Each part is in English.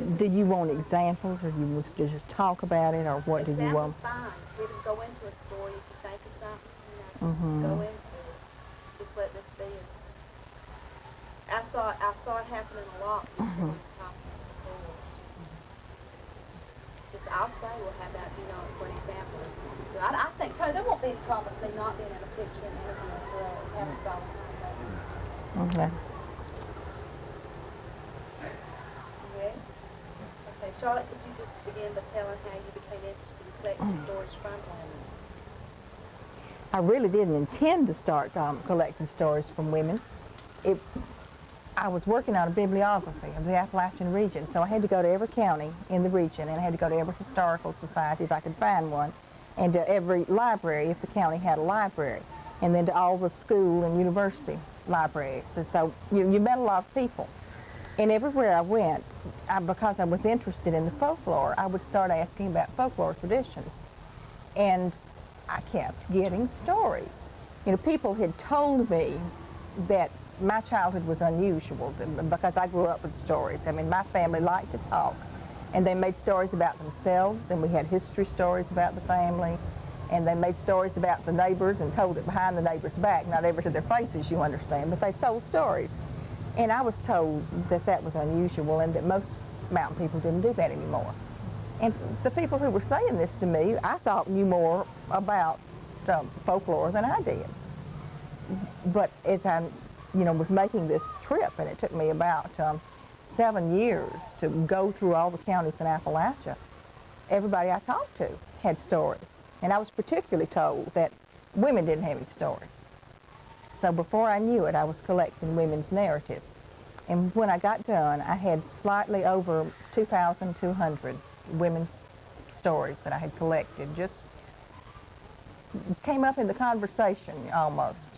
Do you want examples, or you want to just talk about it, or what do you want? Examples fine. We can go into a story if you think of something. Just go into it. Just let this be as. I saw it happening a lot. Just when we were talking before. Just I'll say, well, how about for an example? I think Tony, there won't be any problem with me not being in a picture and interviewing a girl and having solid contact. Okay. Okay, Charlotte, could you just begin by telling how you became interested in collecting stories from women? I really didn't intend to start collecting stories from women. I was working on a bibliography of the Appalachian region, so I had to go to every county in the region, and I had to go to every historical society if I could find one, and to every library if the county had a library, and then to all the school and university libraries. And so you met a lot of people. And everywhere I went, because I was interested in the folklore, I would start asking about folklore traditions. And I kept getting stories. People had told me that my childhood was unusual because I grew up with stories. I mean, my family liked to talk, and they made stories about themselves, and we had history stories about the family, and they made stories about the neighbors and told it behind the neighbor's back, not ever to their faces, you understand, but they told stories. And I was told that that was unusual and that most mountain people didn't do that anymore. And the people who were saying this to me, I thought knew more about folklore than I did. But as I was making this trip, and it took me about 7 years to go through all the counties in Appalachia, everybody I talked to had stories. And I was particularly told that women didn't have any stories. So before I knew it, I was collecting women's narratives. And when I got done, I had slightly over 2,200 women's stories that I had collected. Just came up in the conversation almost.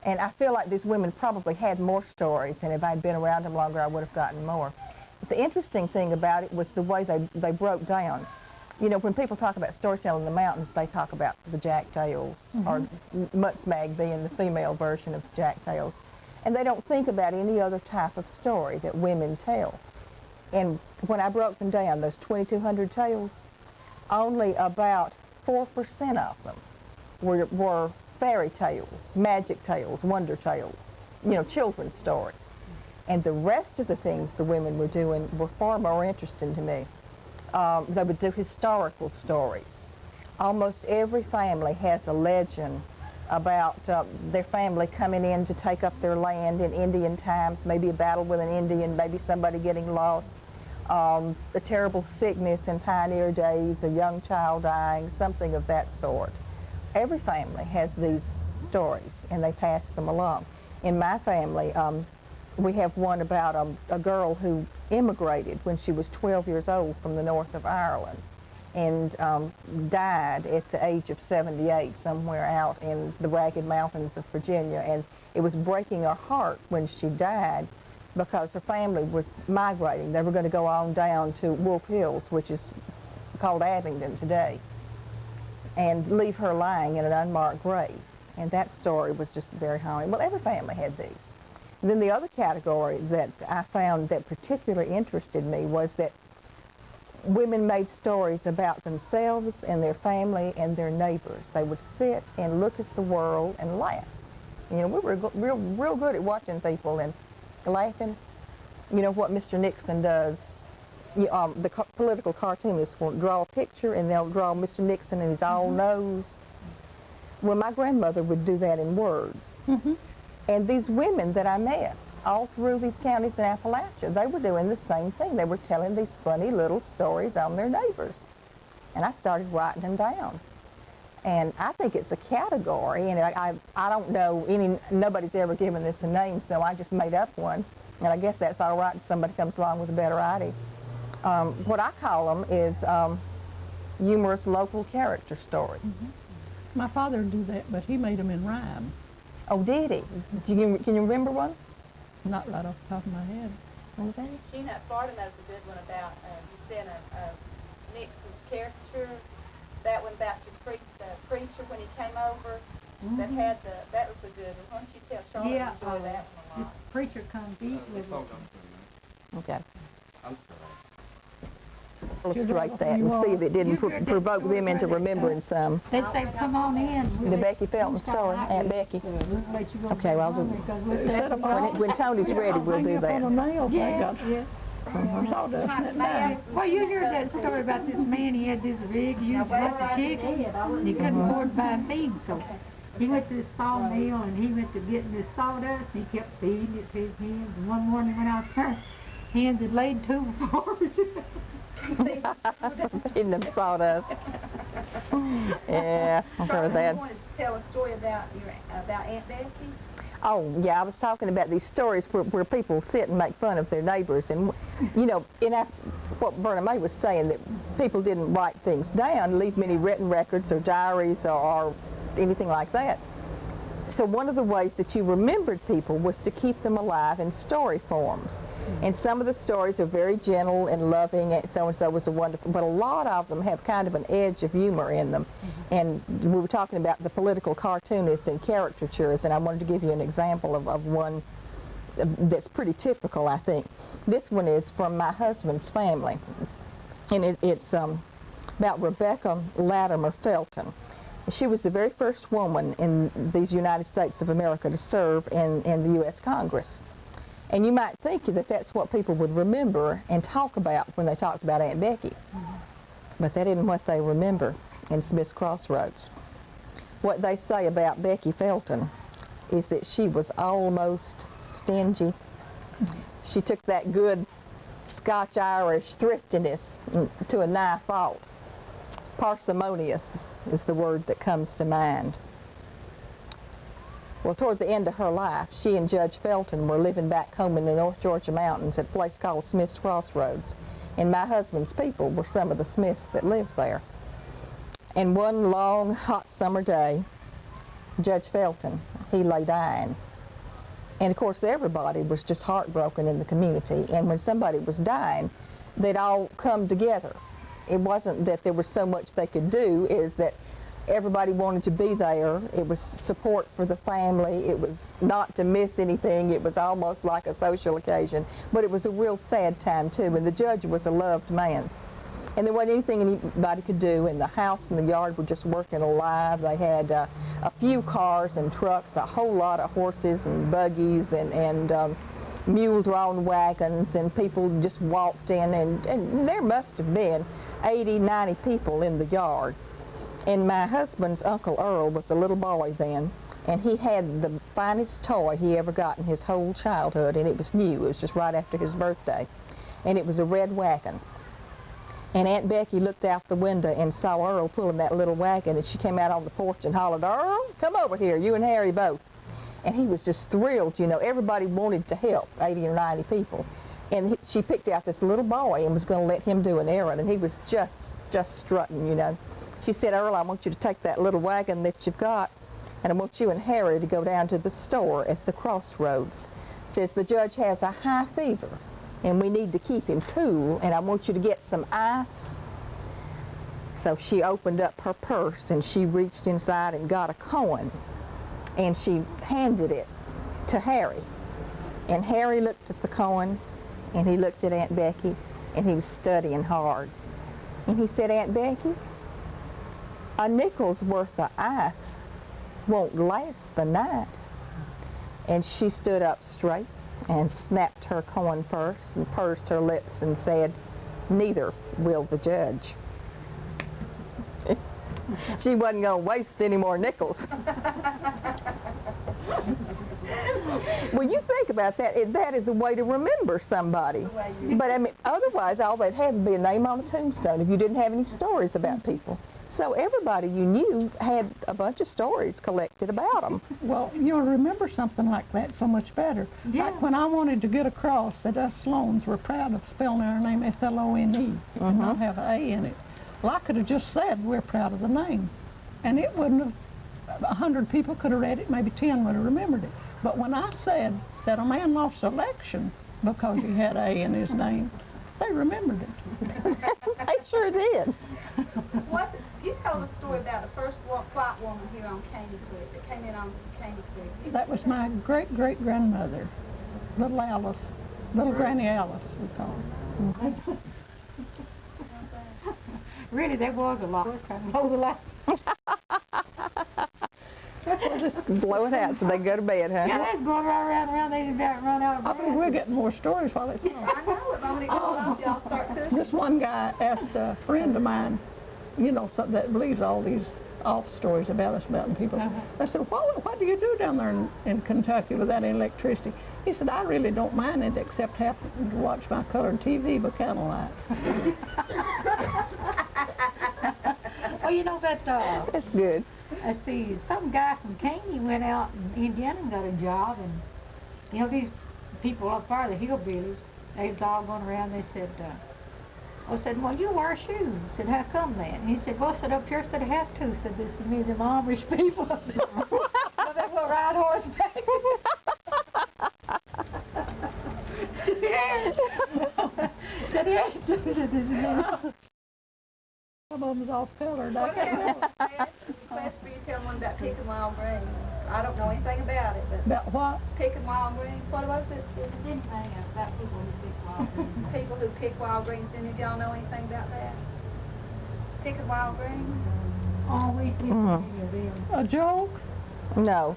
And I feel like these women probably had more stories, and if I'd been around them longer, I would have gotten more. But the interesting thing about it was the way they broke down. When people talk about storytelling in the mountains, they talk about the jacktails, or mutsmag being the female version of the jacktails. And they don't think about any other type of story that women tell. And when I broke them down, those 2,200 tales, only about 4% of them were fairy tales, magic tales, wonder tales, children's stories. And the rest of the things the women were doing were far more interesting to me. They would do historical stories. Almost every family has a legend about their family coming in to take up their land in Indian times, maybe a battle with an Indian, maybe somebody getting lost, a terrible sickness in pioneer days, a young child dying, something of that sort. Every family has these stories, and they pass them along. In my family, we have one about a girl who immigrated when she was 12 years old from the north of Ireland, and died at the age of 78 somewhere out in the Ragged Mountains of Virginia. And it was breaking her heart when she died because her family was migrating. They were going to go on down to Wolf Hills, which is called Abingdon today, and leave her lying in an unmarked grave. And that story was just very haunting. Well, every family had these. And then the other category that I found that particularly interested me was that women made stories about themselves and their family and their neighbors. They would sit and look at the world and laugh. We were real good at watching people and laughing. What Mr. Nixon does, the political cartoonists will draw a picture and they'll draw Mr. Nixon and his owl nose. Well, my grandmother would do that in words. And these women that I met all through these counties in Appalachia, they were doing the same thing. They were telling these funny little stories on their neighbors. And I started writing them down. And I think it's a category, and I don't know, nobody's ever given this a name, so I just made up one. And I guess that's all right if somebody comes along with a better idea. What I call them is humorous local character stories. My father would do that, but he made them in rhyme. Oh, did he? Can you remember one? Not right off the top of my head. Okay. Sheena, Florida knows a good one about, you said Nixon's caricature, that one about the preacher when he came over, that was a good one. Why don't you tell Charlotte enjoy that one a lot? This preacher comes eat with us. Okay. I'm sorry. Illustrate that and see if it didn't provoke them into remembering some. They say, come on in. The Becky Felton story, Aunt Becky. Okay, well, I'll do when Tony's ready, we'll do that. Yeah. Well, you heard that story about this man, he had this rig, he used lots of chickens, and he couldn't afford to buy feed, so he went to the sawmill and he went to getting this sawdust and he kept feeding it to his hens, and one morning he went out there, hens had laid 2 befores. Feeding them sawdust. Yeah, I've heard that. You wanted to tell a story about Aunt Becky? Oh, yeah, I was talking about these stories where people sit and make fun of their neighbors. And, you know, what Verna Mae was saying, that people didn't write things down, leave many written records or diaries or anything like that. So one of the ways that you remembered people was to keep them alive in story forms. And some of the stories are very gentle and loving, and so-and-so was a wonderful, but a lot of them have kind of an edge of humor in them. And we were talking about the political cartoonists and caricatures, and I wanted to give you an example of one that's pretty typical, I think. This one is from my husband's family, and it's about Rebecca Latimer Felton. She was the very first woman in these United States of America to serve in the U.S. Congress. And you might think that that's what people would remember and talk about when they talked about Aunt Becky. But that isn't what they remember in Smith's Crossroads. What they say about Becky Felton is that she was almost stingy. She took that good Scotch-Irish thriftiness to a nigh fault. Parsimonious is the word that comes to mind. Well, toward the end of her life, she and Judge Felton were living back home in the North Georgia mountains at a place called Smith's Crossroads. And my husband's people were some of the Smiths that lived there. And one long, hot summer day, Judge Felton, he lay dying. And of course, everybody was just heartbroken in the community. And when somebody was dying, they'd all come together. It wasn't that there was so much they could do, is that everybody wanted to be there. It was support for the family. It was not to miss anything. It was almost like a social occasion. But it was a real sad time, too. And the judge was a loved man. And there wasn't anything anybody could do. And the house and the yard were just working alive. They had a few cars and trucks, a whole lot of horses and buggies and mule-drawn wagons, and people just walked in, and there must have been 80, 90 people in the yard. And my husband's Uncle Earl was a little boy then, and he had the finest toy he ever got in his whole childhood, and it was new. It was just right after his birthday, and it was a red wagon. And Aunt Becky looked out the window and saw Earl pulling that little wagon, and she came out on the porch and hollered, "Earl, come over here, you and Harry both." And he was just thrilled, you know. Everybody wanted to help, 80 or 90 people. And she picked out this little boy and was going to let him do an errand, and he was just strutting, you know. She said, "Earl, I want you to take that little wagon that you've got, and I want you and Harry to go down to the store at the crossroads. Says the judge has a high fever, and we need to keep him cool, and I want you to get some ice." So she opened up her purse, and she reached inside and got a coin. And she handed it to Harry. And Harry looked at the coin, and he looked at Aunt Becky, and he was studying hard. And he said, "Aunt Becky, a nickel's worth of ice won't last the night." And she stood up straight and snapped her coin purse and pursed her lips and said, "Neither will the judge." She wasn't going to waste any more nickels. Well, you think about that. That is a way to remember somebody. But I mean, otherwise, all they'd have would be a name on a tombstone if you didn't have any stories about people. So everybody you knew had a bunch of stories collected about them. Well, you'll remember something like that so much better. Yeah. Like when I wanted to get across that us Sloanes were proud of spelling our name S-L-O-N-E and not have an A in it. Well, I could have just said we're proud of the name. And it wouldn't have, 100 people could have read it, maybe 10 would have remembered it. But when I said that a man lost an election because he had A in his name, they remembered it. They sure did. You told a story about the first white woman here on Caney Creek, that came in on Caney Creek. That was my great-great-grandmother, little Alice, little Granny Alice, we call her. Really, there was a lot. We're trying to blow the light. Blow it out so they go to bed, huh? Yeah, that's going right around and around. They about run out of I breath. think we're getting more stories while it's on. I know it, but when it goes off, y'all start cooking. This one guy asked a friend of mine, you know, that believes all these off stories about us mountain people. I said, what do you do down there in Kentucky without any electricity? He said, I really don't mind it except having to watch my colored TV by candlelight. Well, you know that, That's good. I see, some guy from Caney went out in Indiana and got a job, and, you know, these people up there, the hillbillies, they was all going around, they said, I said, well, you wear shoes. I said, how come that? And he said, well, I said, up here, I said, I have to. I said, this is me, them Amish people. Well, they will ride horseback. Said, yeah. Said, yeah, I said, this is me. Some of them's off colored. What about class for you telling one about picking wild greens? I don't know anything about it, but About what? picking wild greens, what was it? There's anything about people who pick wild greens. People who pick wild greens, any of y'all know anything about that? Picking wild greens? Oh, we pick many of them. A joke? No,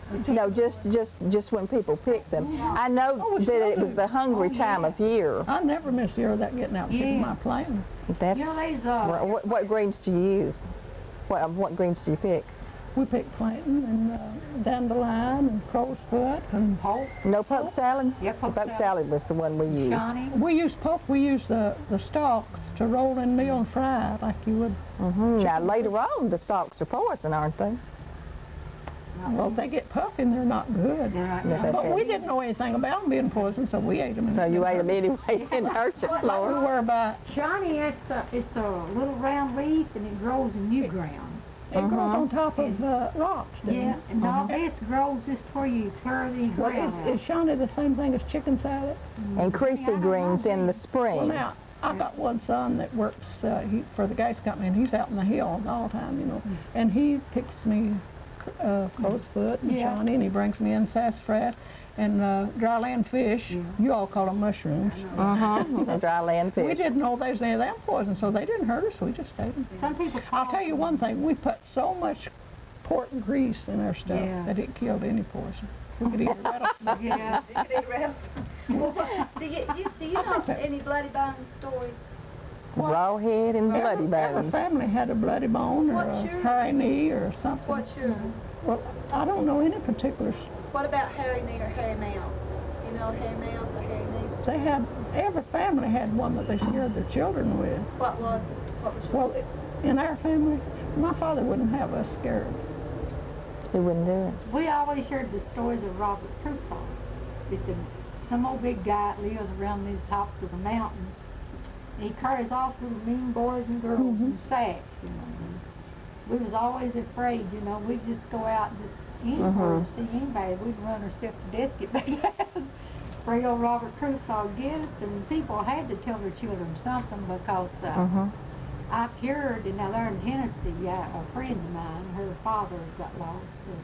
just when people pick them. I know that it was the hungry time of year. I never miss the year of that getting out and picking Yeah. my plantain. That's You know, there's, what greens do you use? What greens do you pick? We pick plantain and dandelion and crow's foot and Poke, No poke salad? Yeah, poke Poke salad. salad was the one we used. Shawnee. we use poke. We use the stalks to roll in meal and fry it like you would. Now later on, the stalks are poison, aren't they? Well, they get puffy and they're not good. They're not Yeah, good. that's But it. we didn't know anything about them being poison, so we ate them. So you ate them anyway. It didn't hurt you, We Flora. were about. Shawnee, it's a little round leaf and it grows in new grounds. It grows on top of rocks. doesn't Yeah, it? and all this grows just where you clear the Well, ground out. is Shawnee the same thing as chicken salad? And creasy greens in the Well, spring. now, I got one son that works for the gas company, and he's out in the hills all the time, you know. And he picks me crow's foot and Yeah. Shawnee, and he brings me in sassafras and dry land fish. You all call them mushrooms. The dry land We fish. didn't know there was any of them poison, so they didn't hurt us. We just ate them. Some people call I'll tell you one thing: we put so much pork grease in our stuff Yeah. that it killed any poison. We could eat it right off. Yeah. You could eat rattles. Well, do you know any bloody bones stories? Raw head and bloody Every bones. family had a bloody bone or What's a yours? hairy knee or something. What's yours? Well, I don't know any particulars. What about hairy knee or hairy mouth? You know hairy mouth or hairy knee? They had, every family had one that they scared their children with. What was it? What was yours? Well, in our family, my father wouldn't have us scared. He wouldn't do it. We always heard the stories of Robert Crusoe. It's some old big guy that lives around the tops of the mountains. And he carries off little mean boys and girls in sacks, you know. And we was always afraid, you know. We'd just go out and just anywhere to see anybody. We'd run ourselves to death, get back to the house. Afraid old Robert Crusoe would get us, and people had to tell their children something because I've heard, and now there in Tennessee, a friend of mine, her father got lost, and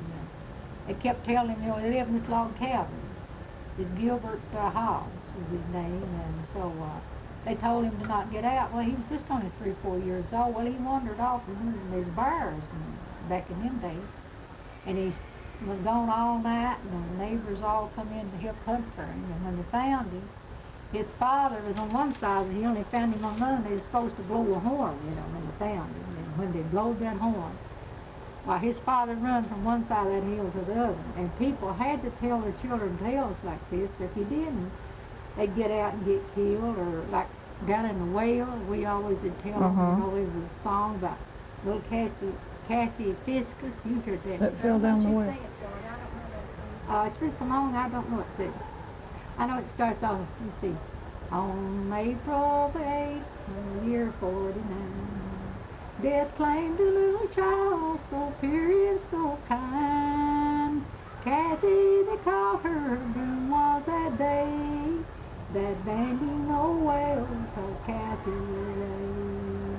they kept telling him, you know, they live in this log cabin. It's Gilbert Hobbs was his name, and so they told him to not get out. Well, he was just only 3 or 4 years old. Well, he wandered off and there's bears back in them days, and he was gone all night, and the neighbors all come in to help hunt for him, and when they found him, his father was on one side of the hill, and they found him on the other. They was supposed to blow a horn, you know, when they found him. And when they blowed that horn, well, his father run from one side of that hill to the other. And people had to tell their children tales like this. If you didn't, they'd get out and get killed. Or like down in the well, we always would tell them, you know, there was a song about little Kathy Fiscus. You heard that. That fell down the You well. sing it for me. I don't know that song. It's been so long, I don't know what to. I know it starts on, let's see, on April 8th, the year 49, death claimed a little child so pure and so kind. Kathy, they called her, doom was that day, that bending old well told Kathy lay,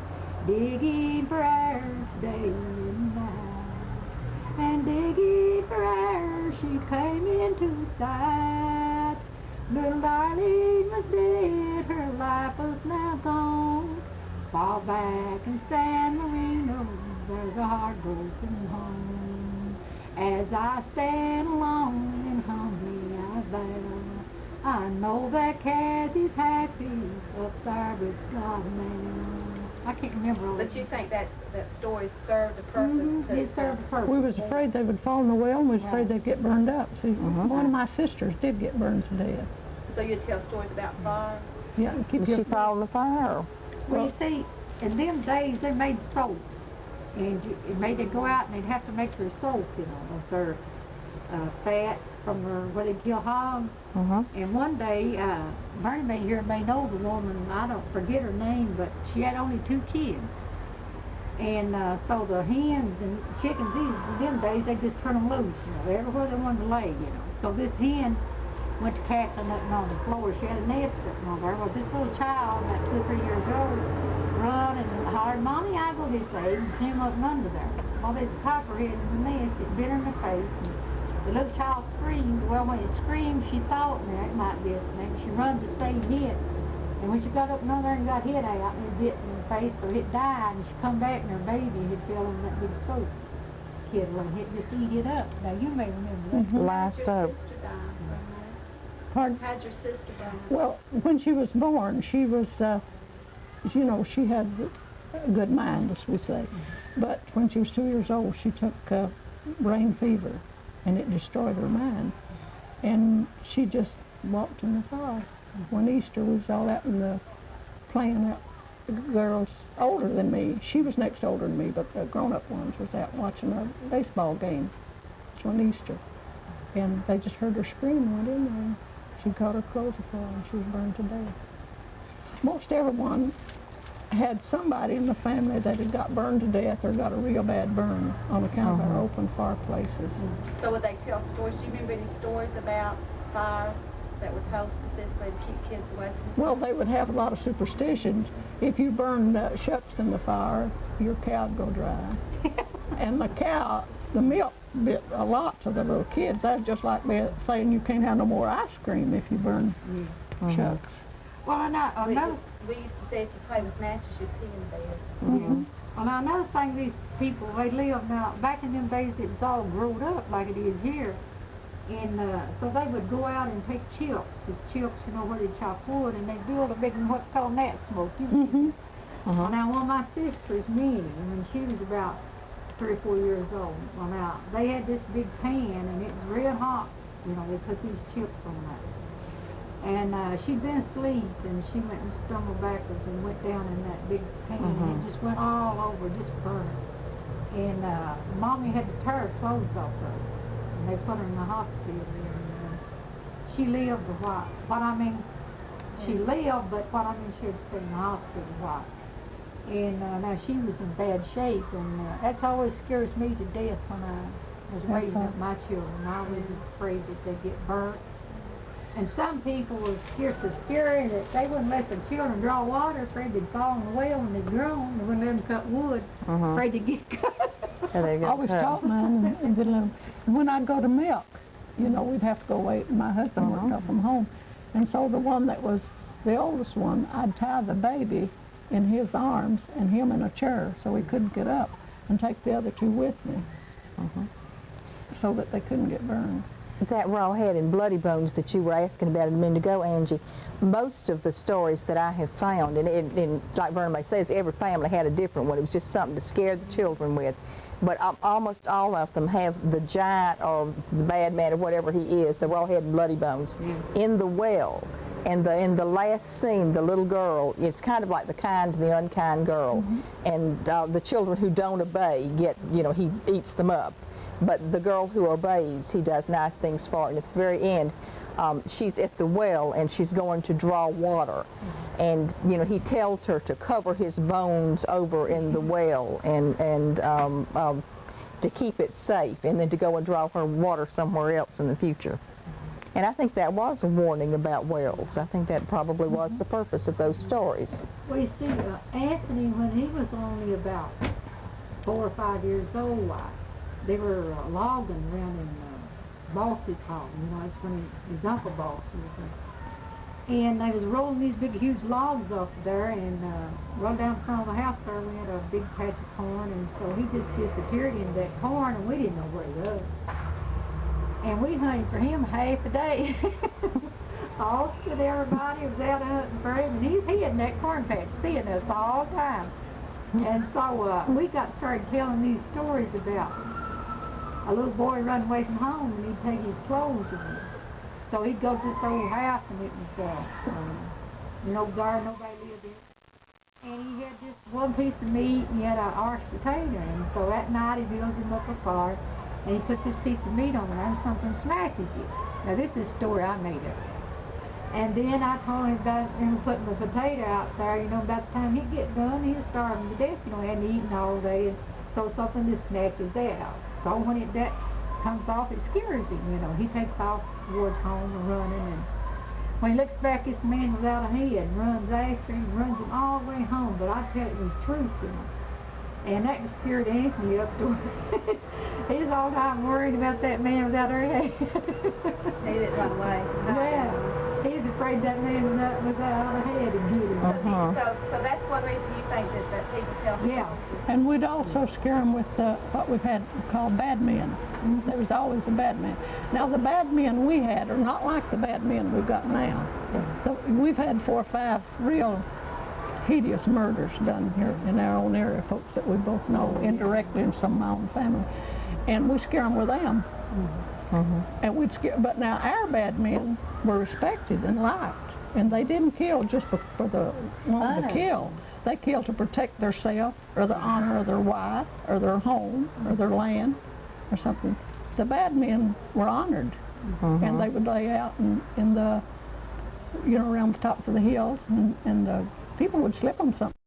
digging for hours day and night, and digging for hours she came into sight. Little darling was dead, her life was now gone. Fall back and stand broken home. As I stand alone and humbly I vow, I know that Kathy's happy up there with God now. I can't remember all But you think that story served a purpose to? It served a purpose. We was afraid they would fall in the well, and we was afraid they'd get burned up. See, one of my sisters did get burned to death. So you'd tell stories about fire? Yeah, keep Did your she fall in the fire? Or? Well, you see, in them days they made soap, and it made them go out and they'd have to make their soap, you know, of their fats from where they kill hogs. And one day, Verna Mae here may know the woman, I don't forget her name, but she had only 2 kids. And so the hens and chickens, in them days, they just turn them loose, you know, everywhere they wanted to lay, you know. So this hen went to cackling up on the floor. She had a nest up on there. Well, this little child, about 2 or 3 years old, run and hollered, "Mommy, I go this way," and came up under there. Well, there's a copperhead in the nest. It bit her in the face. And the little child screamed. Well, when it screamed, she thought, now it might be a snake. She run to say hit. And when she got up under there and got hit out, it bit in the face, so it died. And she come back and her baby had fell in that big soap kettle and it just eat it up. Now, you may remember that. Lye How'd your soap. sister die, Verna? Pardon? How'd your sister die? Well, when she was born, she was, you know, she had a good mind, as we say. But when she was 2 years old, she took brain fever, and it destroyed her mind. And she just walked in the fire. One Easter, we was all out in the playing out. The girls older than me, she was next older than me, but the grown-up ones was out watching a baseball game. It was one Easter. And they just heard her scream and went in there. She caught her clothes afire and she was burned to death. Most everyone had somebody in the family that had got burned to death or got a real bad burn on account of our open fireplaces. So would they tell stories? Do you remember any stories about fire that were told specifically to keep kids away from? Well, they would have a lot of superstitions. If you burned shucks in the fire, your cow'd go dry. And the cow, the milk bit a lot to the little kids. That's just like saying you can't have no more ice cream if you burn shucks. Well, another We used to say if you play with matches, you'd pee in bed. Well, now another thing, these people, they live now, back in them days it was all growed up like it is here. And so they would go out and take chips, these chips, you know, where they chop wood, and they build a big, what's called gnat smoke. Well, now one of my sisters, Minnie, when she was about 3 or 4 years old, well now, they had this big pan and it was real hot. You know, they put these chips on that. And she'd been asleep, and she went and stumbled backwards and went down in that big pan, and it just went all over, just burnt. And Mommy had to tear her clothes off her, and they put her in the hospital. And she lived a while. She lived, but she had to stay in the hospital a while. And now she was in bad shape, and that's always scares me to death when I was raising up my children. I was afraid that they'd get burnt. And some people was so scary that they wouldn't let their children draw water, afraid they'd fall in the well when they'd grown. They wouldn't let them cut wood, afraid to get cut. They I got always tough. taught mine and did let 'em. And when I'd go to milk, you know, we'd have to go wait. My husband worked out from home. And so the one that was the oldest one, I'd tie the baby in his arms and him in a chair so he couldn't get up, and take the other 2 with me so that they couldn't get burned. That raw head and bloody bones that you were asking about a minute ago, Angie, most of the stories that I have found, and like Verna Mae says, every family had a different one. It was just something to scare the children with. But almost all of them have the giant or the bad man or whatever he is, the raw head and bloody bones, in the well. And in the last scene, the little girl, it's kind of like the kind and the unkind girl. And the children who don't obey get, you know, he eats them up. But the girl who obeys, he does nice things for her. And at the very end, she's at the well and she's going to draw water. And, you know, he tells her to cover his bones over in the well and to keep it safe, and then to go and draw her water somewhere else in the future. And I think that was a warning about wells. I think that probably was the purpose of those stories. Well, you see, Anthony, when he was only about 4 or 5 years old, they were logging around in Boss's home. You know, it's when his Uncle Boss was there. And they was rolling these big, huge logs off of there, and right down in front of the house there, we had a big patch of corn, and so he just disappeared into that corn, and we didn't know where he was. And we hunted for him half a day. All stood everybody was out hunting for him, and he's in that corn patch, seeing us all the time. And so we got started telling these stories about a little boy running away from home, and he'd take his clothes with him. So he'd go to this old house, and it was no garden, nobody lived in it. And he had this one piece of meat, and he had an arched potato. And so that night he builds him up a fire, and he puts this piece of meat on there, and something snatches it. Now this is a story I made up. And then I told him about him putting the potato out there, you know, about the time he'd get done, he was starving to death, you know, he hadn't eaten all day, and so something just snatches that out. So when that comes off, it scares him, you know. He takes off towards home and running, and when he looks back, this man without a head and runs after him, runs him all the way home, but I tell him the truth, you know. And that scared Anthony up to he's all the time worried about that man without her head. He didn't run away. Yeah. He's afraid that man without a head would get him. So that's one reason you think that people tell stories. And we'd also scare them with what we've had called bad men. There was always a bad man. Now the bad men we had are not like the bad men we've got now. We've had 4 or 5 real hideous murders done here in our own area, folks that we both know indirectly in some of my own family. And we scare them with them. And we'd scare, but now our bad men were respected and liked, and they didn't kill just for the one to kill. They killed to protect themselves or the honor of their wife or their home or their land or something. The bad men were honored, and they would lay out in the, you know, around the tops of the hills, and the people would slip them something.